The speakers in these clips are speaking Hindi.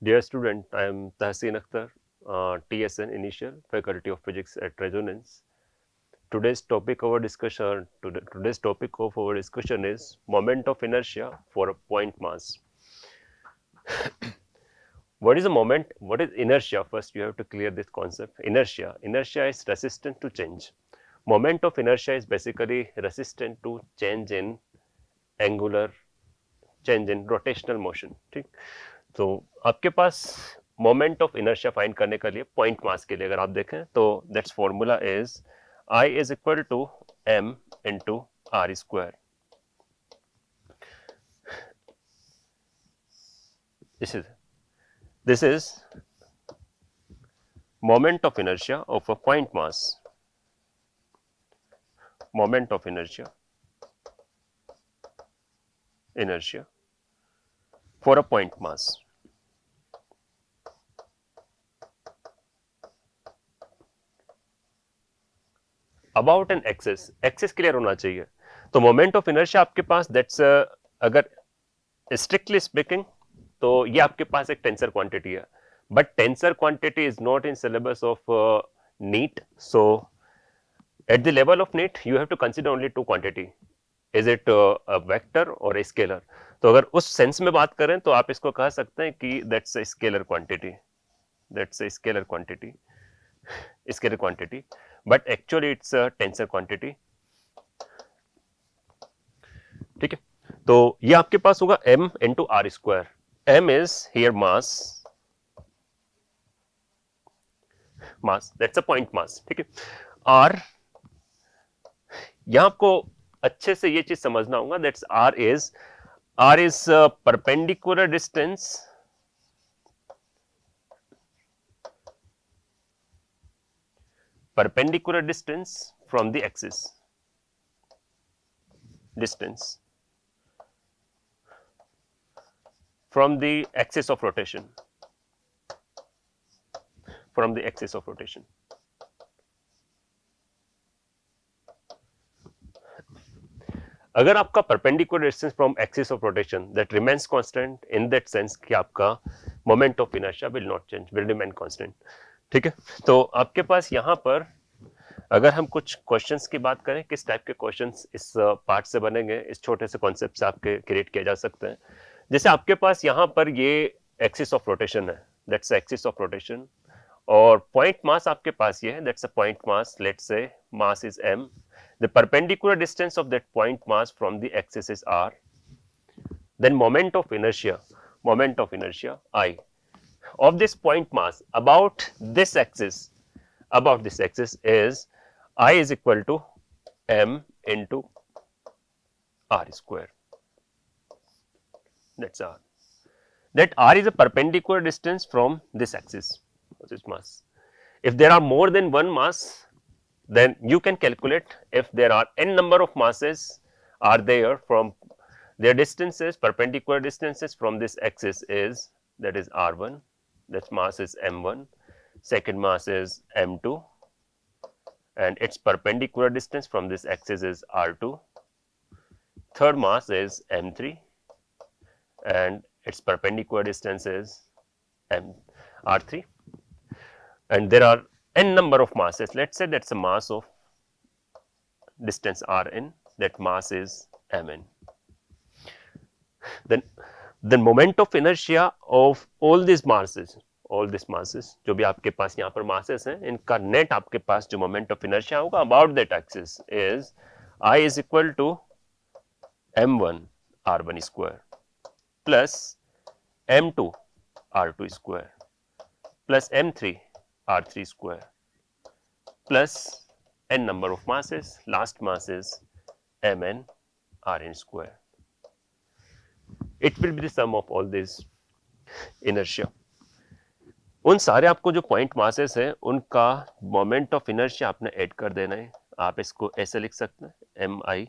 Dear student, I am Tahseen Akhtar, TSN Initial, Faculty of Physics at Resonance. Today's topic of our discussion is moment of inertia for a point mass. What is a moment? What is inertia? First, you have to clear this concept. Inertia. Inertia is resistant to change. Moment of inertia is basically resistant to change in angular, change in rotational motion. ठीक, तो आपके पास मोमेंट ऑफ इनर्शिया फाइंड करने के लिए पॉइंट मास के लिए अगर आप देखें तो that's formula is I is equal to M into R square. This is moment of inertia of a point mass. Moment of inertia for a point mass. About an axis. Axis clear होना चाहिए. तो मोमेंट ऑफ इनर्शिया आपके पास दैट्स अगर स्ट्रिक्टली स्पीकिंग तो ये आपके पास एक टेंसर क्वांटिटी है, but tensor quantity is not in syllabus of NEET. So at the level of NEET you have to consider only two quantity. Is it a vector or a scalar. तो अगर उस सेंस में बात करें तो आप इसको कह सकते हैं कि that's a scalar quantity. That's a scalar quantity. Scalar quantity, but actually it's a tensor quantity. ठीक है. तो ये आपके पास होगा m into R square. m is here mass, that's a point mass. ठीक है. r, यहां आपको अच्छे से ये चीज समझना होगा. That's r is perpendicular distance from the axis. Distance from the axis of rotation. अगर आपका perpendicular distance from axis of rotation that remains constant in that sense कि आपका moment of inertia will not change, will remain constant. ठीक है. तो आपके पास यहां पर अगर हम कुछ क्वेश्चंस की बात करें, किस टाइप के क्वेश्चंस इस पार्ट से बनेंगे, इस छोटे से कॉन्सेप्ट से आपके क्रिएट किए जा सकते हैं. जैसे आपके पास यहां पर ये एक्सिस ऑफ रोटेशन है, दैट्स एक्सिस ऑफ रोटेशन, और पॉइंट मास आपके पास ये है, that's a point mass. Let's say mass is m. The perpendicular distance of that point mass from the axis is r. Then moment of inertia I of this point mass about this axis is I is equal to m into r square. That's r. That r is a perpendicular distance from this axis, this mass. If there are more than one mass, then you can calculate if there are n number of masses are there from their distances, perpendicular distances from this axis is, that is r1, that mass is m1, second mass is m2, and its perpendicular distance from this axis is r2, third mass is m3, and its perpendicular distance is r3, and there are n number of masses. Let's say that's a mass of distance rn, that mass is mn. Then moment of inertia of all these masses, जो भी आपके पास यहाँ पर masses हैं, इनका net आपके पास जो moment of inertia होगा about that axis is I is equal to m1 r1 square plus m2 r2 square plus m3 r3 square plus n number of masses, last mass is mn rn square. It will be the sum of all this inertia. उन सारे आपको जो पॉइंट मासेस हैं उनका मोमेंट ऑफ इनर्शिया आपने ऐड कर देना है. आप इसको ऐसे लिख सकते हैं, M I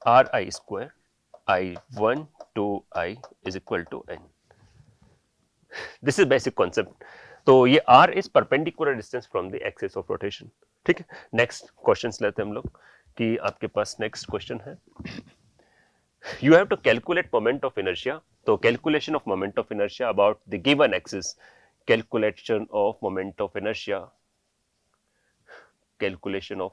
R I square I 1 to I is equal to n. This is basic concept. तो ये r is perpendicular distance from the axis of rotation. ठीक है. नेक्स्ट क्वेश्चन लेते हैं हम लोग कि आपके पास नेक्स्ट क्वेश्चन है. you have to calculate moment of inertia. So calculation of moment of inertia about the given axis, calculation of moment of inertia, calculation of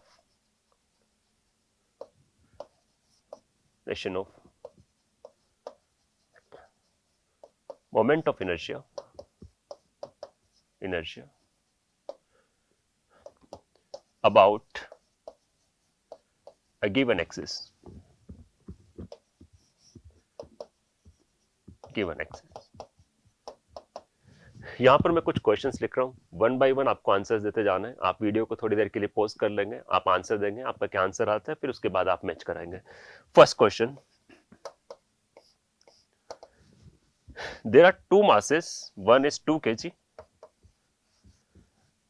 moment of inertia about a given axis, यहाँ पर मैं कुछ क्वेश्चंस लिख रहा हूँ, वन बाय वन आपको आंसर्स देते जाना है. आप वीडियो को थोड़ी देर के लिए पॉज कर लेंगे, आप आंसर देंगे, आपका क्या आंसर आता है, फिर उसके बाद आप मैच कराएंगे. First question, there are two masses, one is 2 kg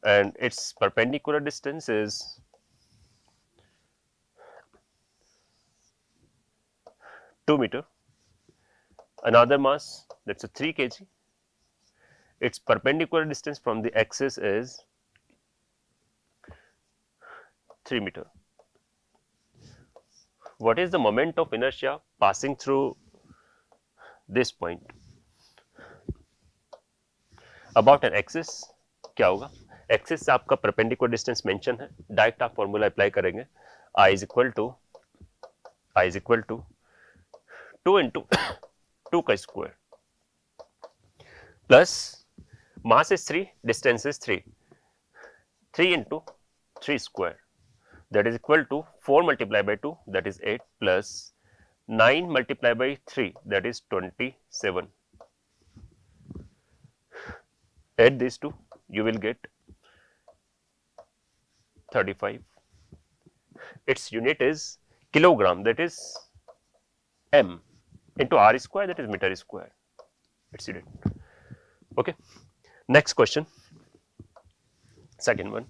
and its perpendicular distance is 2 meter. Another mass, that's a 3 kg, its perpendicular distance from the axis is 3 meter. What is the moment of inertia passing through this point about an axis? क्या होगा? एक्सिस से आपका परपेंडिकुलर डिस्टेंस मेंशन है, डायरेक्ट आप फॉर्मूला अप्लाई करेंगे. I is equal to 2 into 2 का square plus mass is 3, distance is 3, 3 into 3 square, that is equal to 4 multiplied by 2, that is 8, plus 9 multiplied by 3, that is 27. Add these two, you will get 35. Its unit is kilogram, that is m, into r square, that is meter square. Its unit. Okay. Next question. Second one.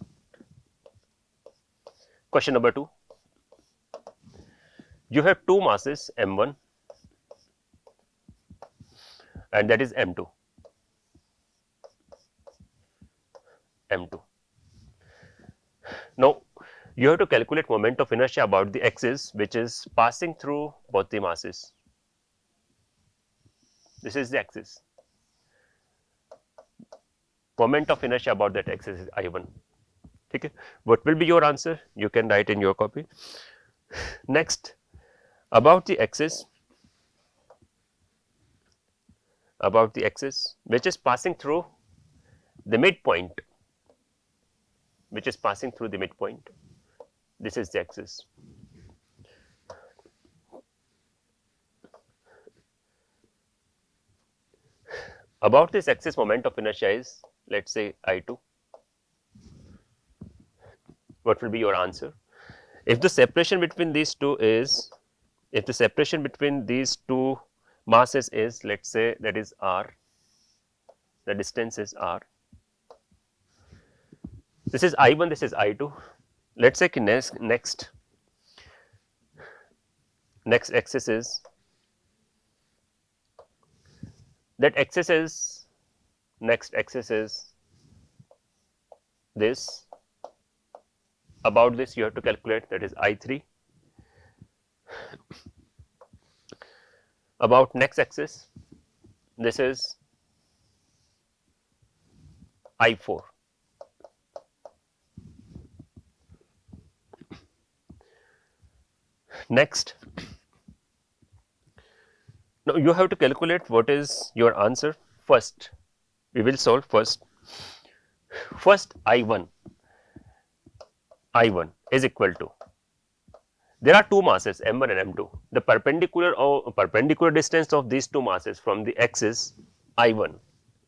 Question number 2. You have two masses m1 and that is m2. Now you have to calculate moment of inertia about the axis which is passing through both the masses. This is the axis. Moment of inertia about that axis is I1. Okay. What will be your answer? You can write in your copy. Next, about the axis which is passing through the midpoint, this is the axis. About this axis, moment of inertia is, let's say, I2. What will be your answer? If the separation between these two masses is, let's say, that is r, the distance is r, this is I1, this is I2. Let's say next axis is, that axis is, next axis is this. About this you have to calculate, that is I3. About next axis, this is I4. Next, now you have to calculate what is your answer. First, we will solve first I1 is equal to, there are two masses m1 and m2. The perpendicular distance of these two masses from the axis I1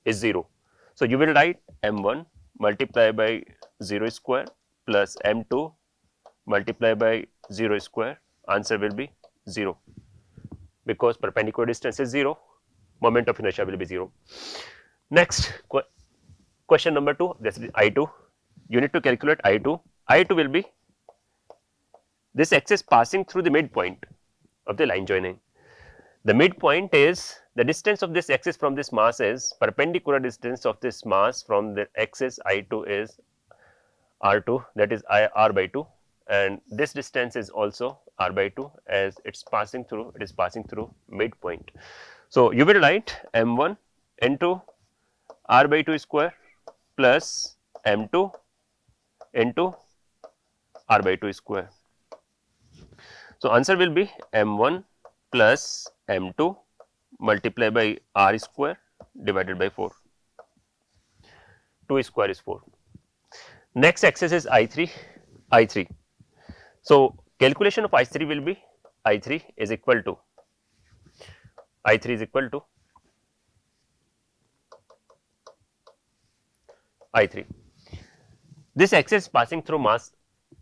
is 0. So you will write m1 multiplied by 0 square plus m2 multiplied by 0 square. Answer will be 0 because perpendicular distance is 0. Moment of inertia will be 0. Next, question number 2. This is I2. You need to calculate I2. I2 will be this axis passing through the midpoint of the line joining. The midpoint is the distance of this axis from this mass is, perpendicular distance of this mass from the axis I2 is r2, that is r by 2, and this distance is also r by 2 as it is passing through midpoint. So, you will write m1 into r by 2 square plus m2 into r by 2 square. So, answer will be m1 plus m2 multiplied by r square divided by 4. 2 square is 4. Next axis is I3, I3. So, calculation of I3 will be I3 is equal to I3. This axis passing through mass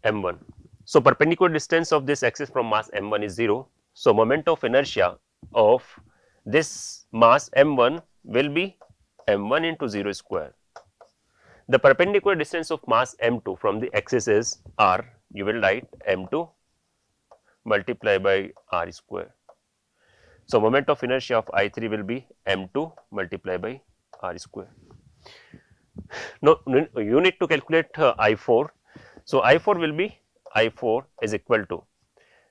m1. So, perpendicular distance of this axis from mass m1 is 0. So, moment of inertia of this mass m1 will be m1 into 0 square. The perpendicular distance of mass m2 from the axis is r. You will write m2 multiplied by r square. So, moment of inertia of I3 will be m2 multiplied by r square. Now, you need to calculate I4. So, I4 will be I4 is equal to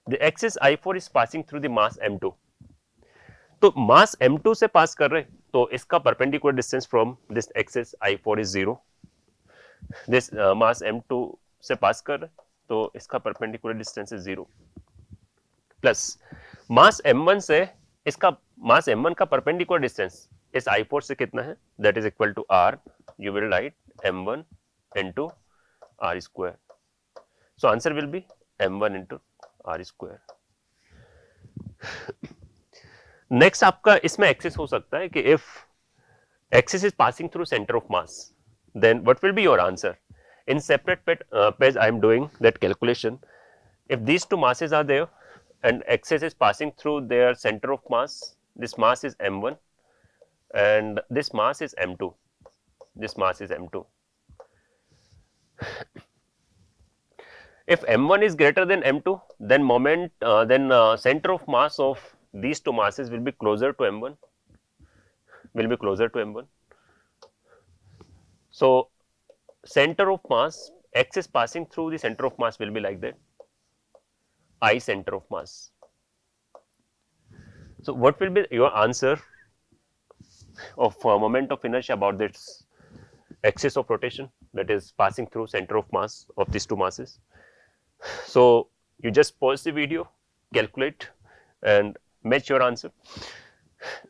the axis I4 is passing through the mass m2. तो mass m2 से पास कर रहे तो इसका perpendicular distance from this axis I4 is 0. This mass m2 से पास कर रहे तो इसका perpendicular distance is 0 plus mass m1 से इसका mass m1 का perpendicular distance इस I4 से कितना है, that is equal to r. You will write m1 into r square. So, answer will be m1 into r square. Next आपका इसमें एक्सिस हो सकता है कि if axis is passing through center of mass, then what will be your answer? In separate page I am doing that calculation. If these two masses are there and axis is passing through their center of mass, this mass is m1 and this mass is m2. This mass is m2. If m1 is greater than m2, then center of mass of these two masses will be closer to m1. So, center of mass, axis passing through the center of mass will be like that, I center of mass. So, what will be your answer of moment of inertia about this axis of rotation that is passing through center of mass of these two masses? So, you just pause the video, calculate and match your answer.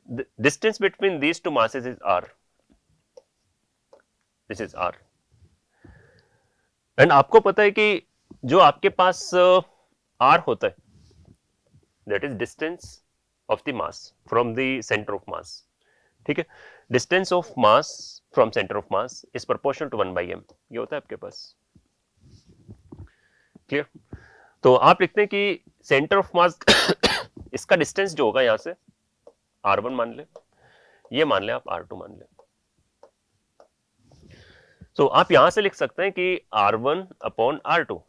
The distance between these two masses is r. This is r. And आपको पता है कि जो आपके पास r होता है, that is distance of the mass from the center of mass. ठीक है, distance of mass from center of mass is proportional to 1 by m. ये होता है आपके पास. क्लियर? तो आप लिखते हैं कि सेंटर ऑफ मास इसका डिस्टेंस जो होगा यहां से r1 मान ले, ये मान ले आप r2 मान ले. तो आप यहां से लिख सकते हैं कि r1 upon r2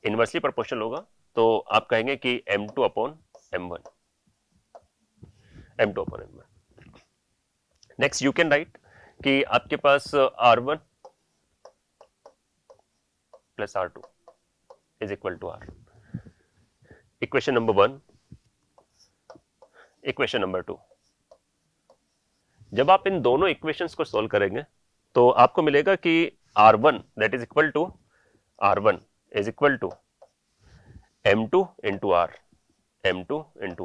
inversely proportional होगा. तो आप कहेंगे कि m2 upon m1. Next you can write कि आपके पास r1 plus r2 is equal to r. Equation number 1. Equation number 2. जब आप इन दोनों इक्वेशंस को सॉल्व करेंगे तो आपको मिलेगा कि r1 that is equal to r1 is equal to m2 into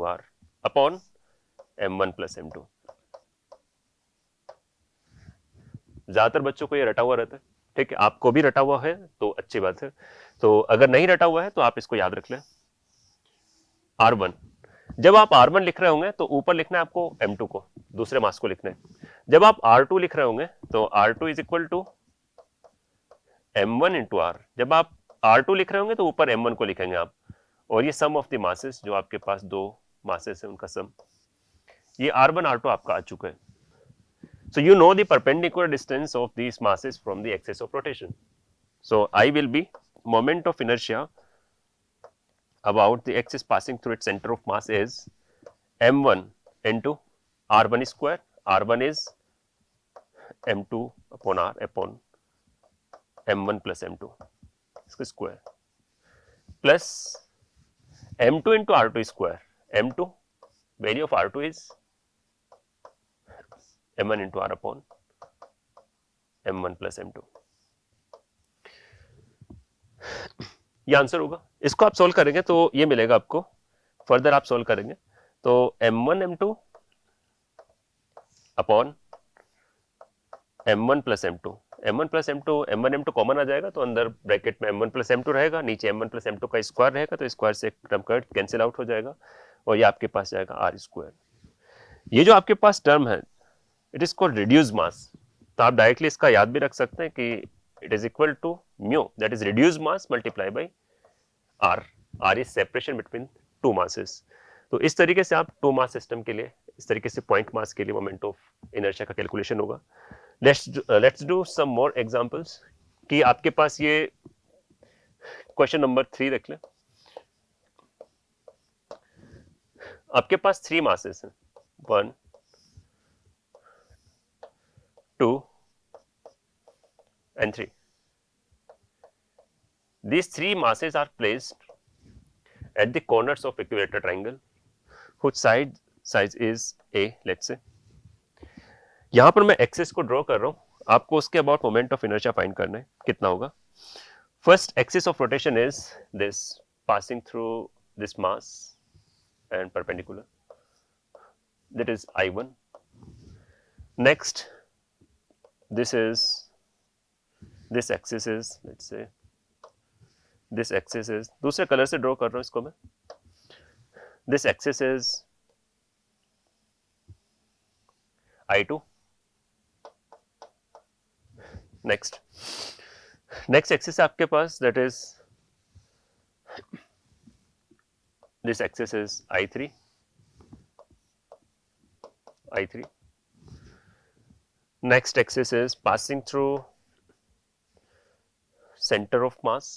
r upon m1 plus m2. ज्यादातर बच्चों को ये रटा हुआ रहता है. ठीक है, आपको भी रटा हुआ है तो अच्छी बात है. तो अगर नहीं रटा हुआ है तो आप इसको याद रख लें. r1 जब आप r1 लिख रहे होंगे तो ऊपर लिखना है आपको m2 को, दूसरे मास को लिखना है. जब आप r2 लिख रहे होंगे तो r2 is equal to m1 into r. जब आप r2 लिख रहे होंगे तो ऊपर m1 को लिखेंगे आप. और ये सम ऑफ द मासेस जो आपके पास दो मासेस है उनका सम, ये r1 r2 आपका आ चुका है. So, you know the perpendicular distance of these masses from the axis of rotation. So, I will be moment of inertia about the axis passing through its center of mass is m1 into r1 square. R1 is m2 upon r upon m1 plus m2 इसका square. plus m2 into r2 square. m2, value of r2 is m1 into r upon m1 plus m2. ये आंसर होगा. इसको आप सोल्व करेंगे तो ये मिलेगा आपको. फर्दर आप सोल्व करेंगे तो m1 m2 upon m1 plus m2. m1 plus m2, m1 m2 common आ जाएगा तो अंदर ब्रैकेट में m1 प्लस m2 रहेगा, नीचे m1 प्लस m2 का स्क्वायर रहेगा तो स्क्वायर से टर्म कट कैंसिल आउट हो जाएगा और ये आपके पास जाएगा आर स्क्वायर. ये जो आपके पास टर्म है it is called reduce mass. तो आप डायरेक्टली इसका याद भी रख सकते हैं कि it is equal to mu, that is reduce mass multiply by R. R is separation between two masses. तो इस तरीके से आप टू मास सिस्टम के लिए, इस तरीके से पॉइंट मास के लिए मोमेंट ऑफ इनर्शिया का कैलकुलेशन होगा. Let's do some more examples कि आपके पास ये क्वेश्चन नंबर 3 देख लें. आपके पास 3 मासेस हैं, 1 2 and 3. These 3 masses are placed at the corners of equilateral triangle whose size is a, let's say. यहां पर मैं एक्सिस को ड्रॉ कर रहा हूं, आपको उसके about moment of inertia find करना है. कितना होगा? First axis of rotation is this passing through this mass and perpendicular, that is I1. Next, this axis is, let's say this axis is, दूसरे कलर से ड्रॉ कर रहा हूं इसको मैं. This axis is I2. Next axis है आपके पास, that is this axis is I3. Next axis is passing through center of mass.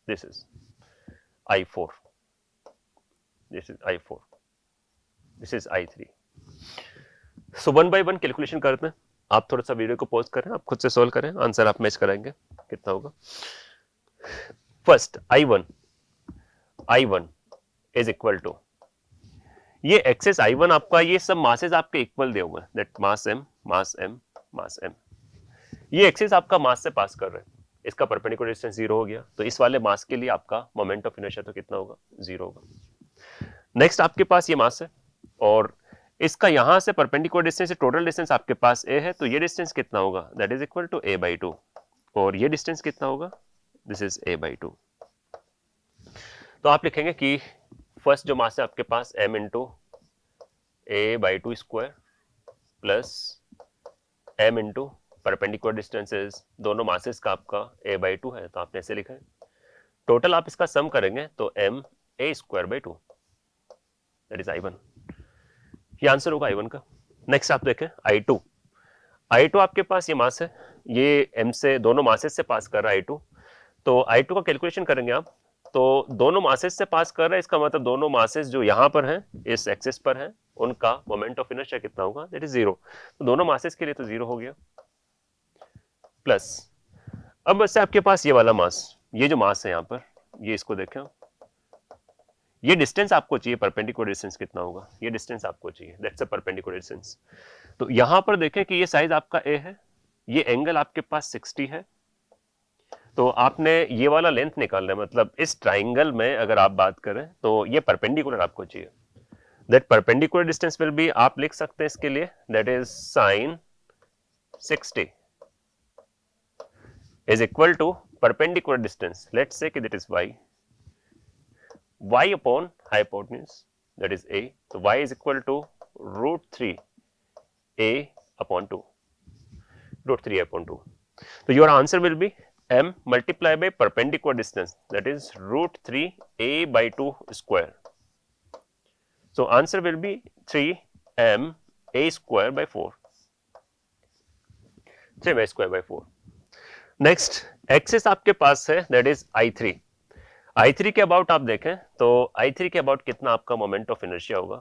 This is I4. This is I3. So one by one calculation करते हैं. आप थोड़ा सा वीडियो को पॉज करें, आप खुद से सोल्व करें, आंसर आप मैच कराएंगे. कितना होगा? First I1 is equal to, ये एक्सेस I1 आपका, ये सब मासेस आपके इक्वल दिए हुए हैं, दैट मास m. ये एक्सेस आपका मास से पास कर रहे हैं, इसका परपेंडिकुलर डिस्टेंस 0 हो गया, तो इस वाले मास के लिए आपका मोमेंट ऑफ इनर्शिया तो कितना होगा? 0 होगा. नेक्स्ट आपके पास ये मास है और इसका यहां से परपेंडिकुलर डिस्टेंस से टोटल डिस्टेंस आपके पास a है, तो ये डिस्टेंस कितना होगा? That is equal to a/2. और ये डिस्टेंस कितना होगा? This is a/2. तो आप लिखेंगे कि फर्स्ट जो मास है आपके पास m into a/2 square plus m into perpendicular distances, दोनों मासेस का आपका a/2 है, तो आपने ऐसे लिखा है. टोटल आप इसका सम करेंगे तो m a²/2, that is I1. ये आंसर होगा I1 का. नेक्स्ट आप देखें I2 आपके पास ये मास है, ये m से, दोनों मासेस से पास कर रहा है I2. तो I2 का कैलकुलेशन करेंगे आप, तो दोनों मासेस से पास कर रहा है, इसका मतलब दोनों मासेस जो यहां पर हैं, इस एक्सिस पर हैं, उनका मोमेंट ऑफ इनर्शिया कितना होगा? That is 0. तो दोनों मासेस के लिए तो 0 हो गया. प्लस अब बस आपके पास ये वाला मास, ये जो मास है यहां पर, ये इसको देखें, ये डिस्टेंस आपको चाहिए, परपेंडिकुलर डिस्टेंस कितना होगा? ये डिस्टेंस आपको चाहिए, दैट्स अ परपेंडिकुलर डिस्टेंस. तो यहां पर देखें कि ये साइज आपका a है, ये एंगल आपके पास 60 है, तो आपने ये वाला लेंथ निकालना है. मतलब इस ट्राइंगल में अगर आप बात करें तो ये परपेंडिकुलर आपको चाहिए. That perpendicular distance will be, आप लिख सकते हैं इसके लिए, that is sin 60 is equal to perpendicular distance, let's say कि that is y upon hypotenuse, that is a. So y is equal to √3 a upon 2. √3 upon 2. So your answer will be m multiplied by perpendicular distance, that is √3 a/2 square. So answer will be 3m a²/4. 3m a²/4. Next axis आपके पास है, that is I3. I3 के अबाउट आप देखें तो I3 के अबाउट कितना आपका मोमेंट ऑफ इनर्शिया होगा?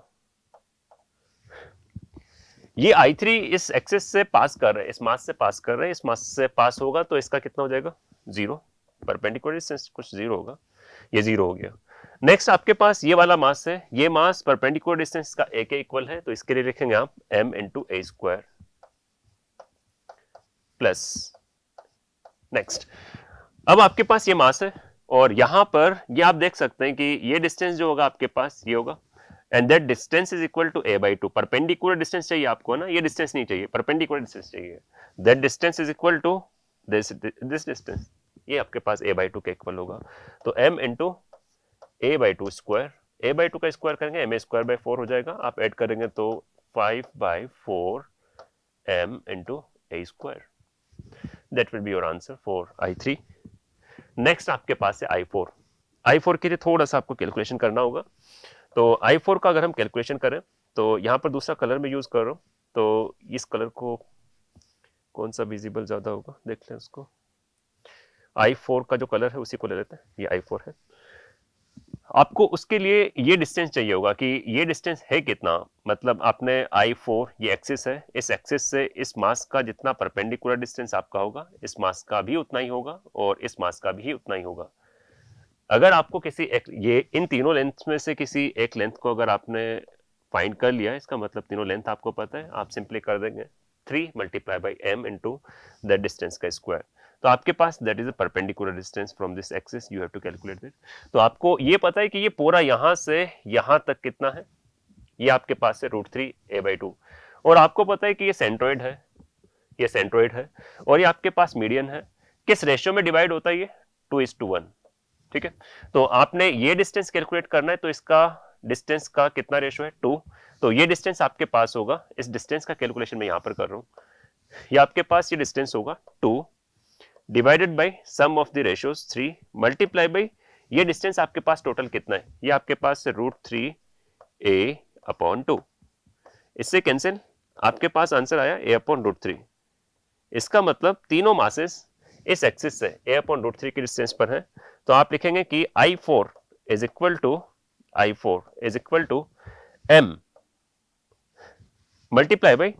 ये I3 इस एक्सिस से पास कर रहे हैं, इस मास से पास कर रहे हैं, इस मास से पास होगा तो इसका कितना हो जाएगा 0, परपेंडिकुलर डिस्टेंस कुछ 0 होगा, ये 0 हो गया। नेक्स्ट आपके पास ये वाला मास है, ये मास परपेंडिकुलर डिस्टेंस का a के इक्वल है, तो इसके लिए लिखेंगे आप m into a square plus. Next अब आपके पास ये मास है और यहां पर ये आप देख सकते हैं कि ये डिस्टेंस जो होगा आपके पास ये होगा, and that distance is equal to a/2। Perpendicular distance चाहिए आपको ना, ये डिस्टेंस नहीं चाहिए, परपेंडिकुलर डिस्टेंस चाहिए। That distance is equal to this distance, ये आपके पास a/2 के इक्वल होगा। तो m into a/2 square, a/2 का स्क्वायर करेंगे ma स्क्वायर बाय 4 हो जाएगा, आप ऐड करेंगे तो 5/4 m into a square. That will be your answer for I3। Next आपके पास है I4 के लिए थोड़ा सा आपको कैलकुलेशन करना होगा। तो I4 का अगर हम कैलकुलेशन करें तो यहाँ पर दूसरा कलर में यूज कर रहा हूँ, तो इस कलर को कौन सा विजिबल ज्यादा होगा देख लें उसको। I4 का जो कलर है उसी को ले लेते हैं, ये I4 है। आपको उसके लिए ये डिस्टेंस चाहिए होगा कि ये डिस्टेंस है कितना, मतलब आपने I4 ये एक्सिस है, इस एक्सिस से इस मास का जितना परपेंडिकुलर डिस्टेंस आपका होगा, इस मास का भी उतना ही होगा और इस मास का भी उतना ही होगा। अगर आपको किसी एक ये इन तीनों लेंथ में से किसी एक लेंथ को अगर आपने फाइंड कर लिया, इसका मतलब तीनों लेंथ आपको पता है, आप सिंपली कर देंगे 3 multiply by m into that distance का स्क्वायर। तो आपके पास that is a perpendicular distance from this axis, you have to calculate it. तो आपको ये पता है कि ये पूरा यहां से यहां तक कितना है, ये आपके पास है √3 a/2, और आपको पता है कि ये सेंट्रोइड है, ये सेंट्रोइड है, और ये आपके पास मीडियन है। किस रेशियो में डिवाइड होता है ये 2:1, ठीक है। तो आपने ये डिस्टेंस कैलकुलेट करना है, तो इसका डिस्टेंस का कितना रेशियो है 2, तो ये डिस्टेंस आपके पास होगा, इस डिस्टेंस का कैलकुलेशन मैं यहां पर कर रहा हूं, ये आपके पास ये डिस्टेंस होगा 2 divided by sum of the ratios 3 multiply by ये डिस्टेंस आपके पास टोटल कितना है, ये आपके पास √3 a/2, इससे कैंसिल, आपके पास आंसर आया a/√3। इसका मतलब तीनों मासेस इस एक्सिस से a/√3 की डिस्टेंस पर है, तो आप लिखेंगे कि I4 is equal to m multiply by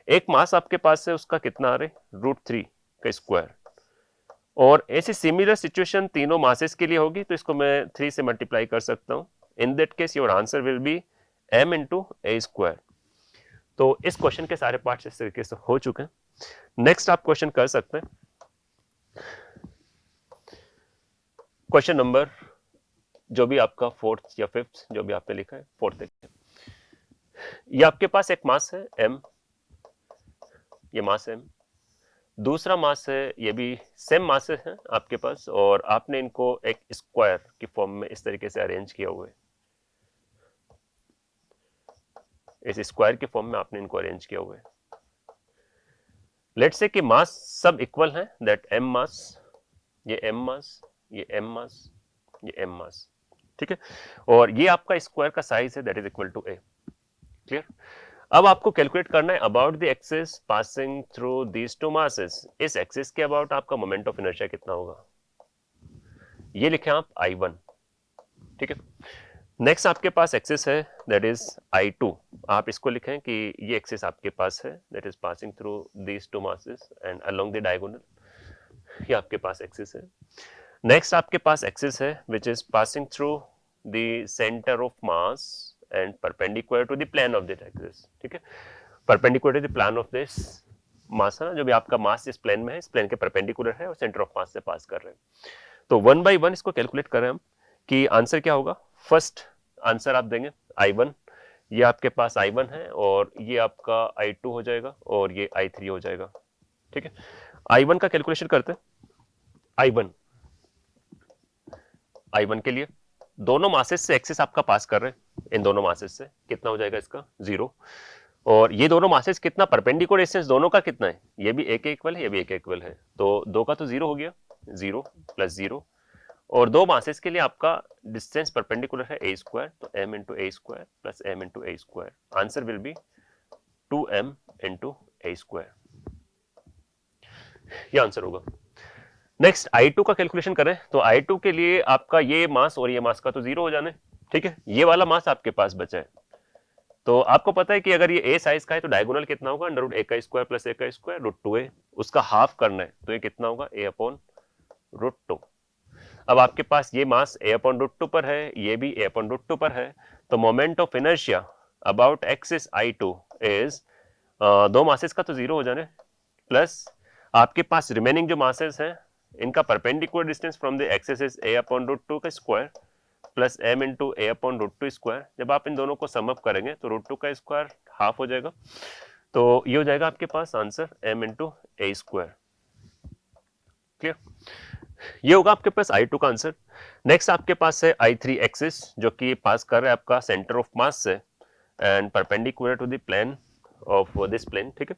एक मास आपके पास है उसका कितना आ रहा है √3 का स्क्वायर, और ऐसी सिमिलर सिचुएशन तीनों मासेस के लिए होगी, तो इसको मैं 3 से मल्टीप्लाई कर सकता हूं। In that case your answer will B m into a square. तो इस क्वेश्चन के सारे पार्ट्स इस तरीके से हो चुके हैं। नेक्स्ट आप क्वेश्चन कर सकते हैं, क्वेश्चन नंबर जो भी आपका 4th या 5th जो भी आपने लिखा है 4th देखिए। ये आपके पास एक मास है m, ये मास m, दूसरा मास है, ये भी सेम मास है आपके पास, और आपने इनको एक स्क्वायर की फॉर्म में इस तरीके से अरेंज किया हुआ है, इस स्क्वायर की फॉर्म में आपने इनको अरेंज किया हुआ है। लेट्स से कि मास सब इक्वल हैं, दैट m मास, ये m मास, ये m मास, ये m मास, ठीक है, और ये आपका स्क्वायर का साइज है that is equal to a। Clear. अब आपको कैलकुलेट करना है about the axis passing through these two masses, इस एक्सिस के अबाउट आपका मोमेंट ऑफ इनर्शिया कितना होगा, ये लिखें आप I1, ठीक है। नेक्स्ट आपके पास एक्सिस है दैट इज I2, आप इसको लिखें कि ये एक्सिस आपके पास है that is passing through these two masses and along the diagonal, ये आपके पास एक्सिस है। नेक्स्ट आपके पास एक्सिस है which is passing through the centre of mass and perpendicular to the plane of that axis, ठीक है, perpendicular to the plane of this mass है ना, जो भी आपका मास इस प्लेन में है, इस प्लेन के परपेंडिकुलर है और सेंटर ऑफ मास से पास कर रहे हैं। तो 1 बाई 1 इसको कैलकुलेट करें हम कि आंसर क्या होगा। फर्स्ट आंसर आप देंगे I1, ये आपके पास I1 है और ये आपका I2 हो जाएगा और ये I3 हो जाएगा, ठीक है। I1 का कैलकुलेशन करते हैं। I1 के लिए दोनों मासेस से एक्सिस आपका पास कर रहे हैं, इन दोनों मासेस से कितना हो जाएगा इसका 0, और ये दोनों मासेस कितना परपेंडिकुलर डिस्टेंस दोनों का कितना है, ये भी a के इक्वल है, ये भी a के इक्वल है, तो दो का तो 0 हो गया, 0 प्लस 0, और दो मासेस के लिए आपका डिस्टेंस परपेंडिकुलर है a स्क्वायर, तो m into a square plus m into a square, answer will be 2m into a square, ये आंसर होगा। नेक्स्ट I2 का कैलकुलेशन करें, तो I2 के लिए आपका ये मास और ये मास का तो 0 हो जाना है, ठीक है, ये वाला मास आपके पास बचा है, तो आपको पता है कि अगर ये a साइज का है तो डायगोनल कितना होगा, अंडर रूट a का स्क्वायर प्लस a का स्क्वायर रूट 2a, उसका हाफ करना है तो ये कितना होगा, a अपॉन रूट 2। अब आपके पास ये मास a अपॉन रूट 2 पर है, ये भी a अपॉन रूट 2 पर है, तो moment of inertia about axis I2 is, दो मासेस का तो जीरो हो जाने, प्लस आपके पास रिमेनिंग जो मासेस हैं इनका perpendicular distance from the axis is a upon root 2 का square plus m into a upon root 2 square. जब आप इन दोनों को सम अप करेंगे तो रूट 2 का स्क्वायर हाफ हो जाएगा, तो ये हो जाएगा आपके पास answer m into a square. Clear, ये होगा आपके पास I2 का आंसर। नेक्स्ट आपके पास है I3 एक्सिस जो कि पास कर रहा है आपका सेंटर ऑफ मास से and perpendicular to the plane of this plane. ठीक है,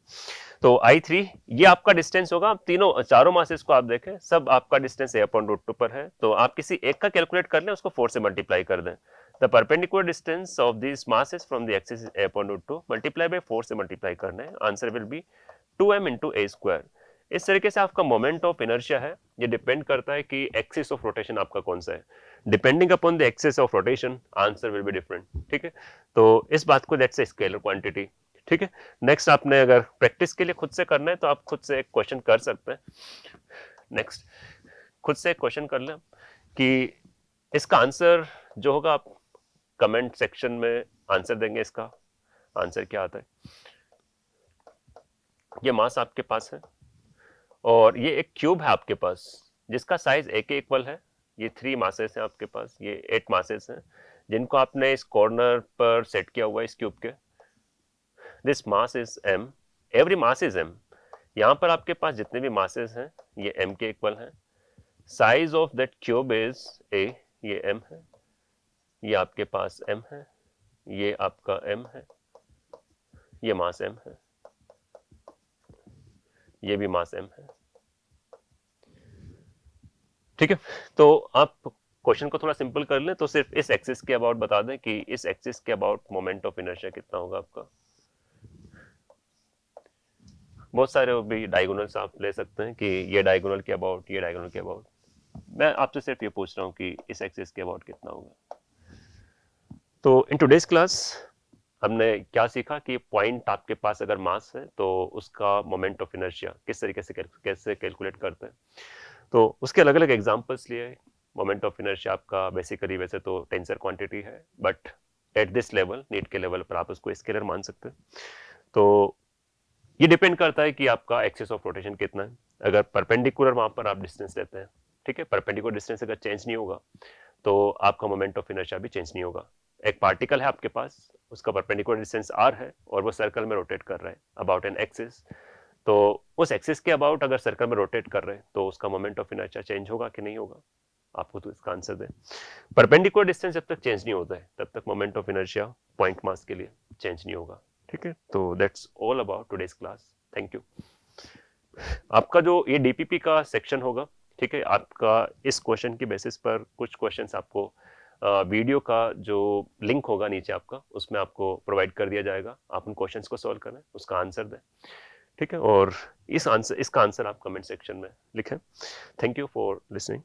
तो I3 ये आपका डिस्टेंस होगा, आप तीनों चारों मासेस को आप देखें सब आपका डिस्टेंस a अपॉन रूट 2 पर है, तो आप किसी एक का कैलकुलेट कर लें, उसको 4 से मल्टीप्लाई कर दें। The perpendicular distance of this masses from the axis a upon root 2 multiply by 4 से मल्टीप्लाई करना है, answer will be 2m into a square. इस तरीके से आपका मोमेंट ऑफ इनर्शिया है, ये डिपेंड करता है कि एक्सिस ऑफ रोटेशन आपका कौन सा है। Depending upon the axis of rotation answer will be different. ठीक है, तो इस बात को दैट्स ए स्केलर क्वांटिटी। ठीक है, नेक्स्ट आपने अगर प्रैक्टिस के लिए खुद से करना है तो आप खुद से एक क्वेश्चन कर सकते हैं। नेक्स्ट खुद से एक क्वेश्चन कर लें कि इसका आंसर जो होगा आप कमेंट सेक्शन में आंसर देंगे, इसका आंसर क्या आता है। ये मास आपके पास है और ये एक क्यूब है आपके पास जिसका साइज a के इक्वल है। ये 3 मासेस हैं आपके पास, ये 8 मासेस हैं जिनको आपने इस कॉर्नर पर सेट किया हुआ है इस क्यूब के। This mass is m, every mass is m। यहाँ पर आपके पास जितने भी मासेस हैं ये m के इक्वल हैं। Size of that cube is a, ये m है, ये आपके पास m है, ये आपका m है, ये मास m है, ये भी मास m है। ठीक है, तो आप क्वेश्चन को थोड़ा सिंपल कर लें तो सिर्फ इस एक्सिस के अबाउट बता दें कि इस एक्सिस के अबाउट मोमेंट ऑफ इनर्शिया कितना होगा आपका। बहुत सारे भी डायगोनल्स आप ले सकते हैं कि ये डायगोनल के अबाउट, ये डायगोनल के अबाउट। मैं आपसे सिर्फ ये पूछ रहा हूँ कि इस एक्सिस के अबाउट कितना होगा। तो इन टुडेज क्लास हमने क्या सीखा कि पॉइंट आपके पास अगर मास है तो उसका मोमेंट ऑफ इनर्शिया किस तरीके से कैसे कैलकुलेट करते हैं। तो उसके अलग अलग एग्जांपल्स लिए। मोमेंट ऑफ इनर्शिया आपका बेसिकली वैसे तो टेंसर क्वांटिटी है, but at this level, NEET के लेवल पर आप उसको स्केलर मान सकते हैं। तो ये डिपेंड करता है कि आपका एक्सिस ऑफ रोटेशन कितना है। अगर परपेंडिकुलर वहां पर आप डिस्टेंस लेते हैं, ठीक है, परपेंडिकुलर डिस्टेंस अगर चेंज नहीं होगा तो आपका मोमेंट ऑफ इनर्शिया भी चेंज नहीं होगा। एक पार्टिकल है आपके पास, उसका परपेंडिकुलर डिस्टेंस r है और वो सर्कल में रोटेट कर रहा है अबाउट एन एक्सिस, तो उस एक्सिस के अबाउट अगर सर्कल में रोटेट कर रहे हैं तो उसका मोमेंट ऑफ इनर्शिया चेंज होगा कि नहीं होगा, आपको तो इसका आंसर दें। परपेंडिकुलर डिस्टेंस जब तक चेंज नहीं होता है तब तक moment of inertia point mass के लिए चेंज नहीं होगा। ठीक है, तो that's all about today's class. Thank you. आपका जो ये डीपीपी का सेक्शन होगा, ठीक है, आपका इस क्वेश्चन की बेसिस पर कुछ क्वेश्चंस आपको वीडियो का जो लिंक होगा नीचे आपका, उसमें आपको प्रोवाइड कर दिया जाएगा। आप उन क्वेश्चंस को सॉल्व करें, उसका आंसर दें। ठीक है, और इसका आंसर आप कमेंट सेक्शन में लिखें। Thank you for listening.